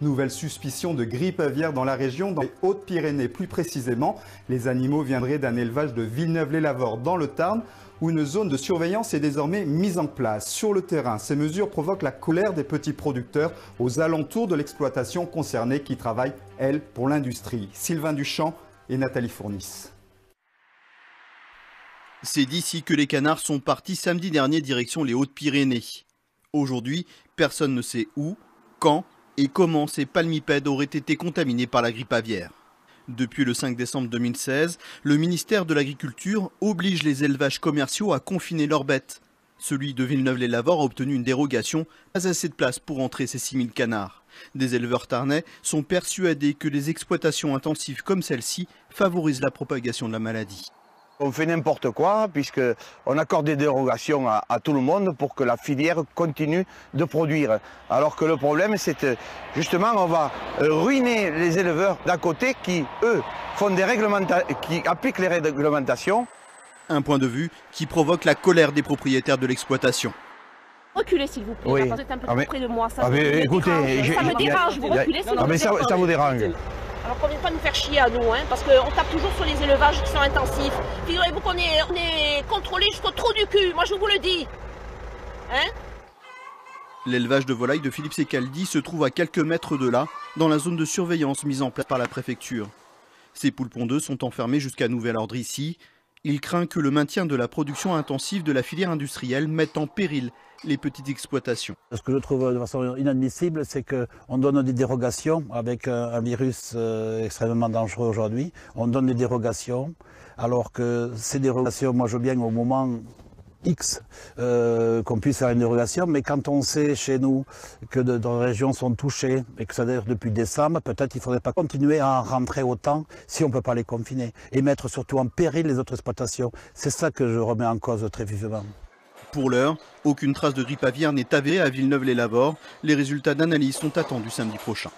Nouvelle suspicion de grippe aviaire dans la région, dans les Hautes-Pyrénées plus précisément. Les animaux viendraient d'un élevage de Villeneuve-les-Lavores dans le Tarn, où une zone de surveillance est désormais mise en place. Sur le terrain, ces mesures provoquent la colère des petits producteurs aux alentours de l'exploitation concernée qui travaillent, elles, pour l'industrie. Sylvain Duchamp et Nathalie Fournis. C'est d'ici que les canards sont partis samedi dernier direction les Hautes-Pyrénées. Aujourd'hui, personne ne sait où, quand et comment ces palmipèdes auraient été contaminés par la grippe aviaire. Depuis le 5 décembre 2016, le ministère de l'Agriculture oblige les élevages commerciaux à confiner leurs bêtes. Celui de Villeneuve-les-Lavores a obtenu une dérogation, pas assez de place pour entrer ces 6000 canards. Des éleveurs tarnais sont persuadés que les exploitations intensives comme celle-ci favorisent la propagation de la maladie. On fait n'importe quoi puisqu'on accorde des dérogations à tout le monde pour que la filière continue de produire. Alors que le problème c'est que justement on va ruiner les éleveurs d'à côté qui, eux, qui appliquent les réglementations. Un point de vue qui provoque la colère des propriétaires de l'exploitation. Reculez s'il vous plaît, Oui. vous êtes un peu trop près de moi, ça Écoutez, me dérange, vous reculez sinon ça vous dérange. Alors qu'on ne vient pas nous faire chier à nous, parce qu'on tape toujours sur les élevages qui sont intensifs. Figurez-vous qu'on est contrôlé jusqu'au trou du cul, moi je vous le dis. L'élevage de volailles de Philippe Secaldi se trouve à quelques mètres de là, dans la zone de surveillance mise en place par la préfecture. Ces poules pondeuses sont enfermées jusqu'à nouvel ordre ici. Il craint que le maintien de la production intensive de la filière industrielle mette en péril les petites exploitations. Ce que je trouve de façon inadmissible, c'est qu'on donne des dérogations avec un virus extrêmement dangereux aujourd'hui. On donne des dérogations, alors que ces dérogations, moi je veux bien au moment X qu'on puisse faire une dérogation, mais quand on sait chez nous que dans les régions sont touchées et que ça dure depuis décembre, peut-être qu'il ne faudrait pas continuer à en rentrer autant si on ne peut pas les confiner et mettre surtout en péril les autres exploitations. C'est ça que je remets en cause très vivement. Pour l'heure, aucune trace de grippe aviaire n'est avérée à Villeneuve-les-Lavores. Les résultats d'analyse sont attendus samedi prochain.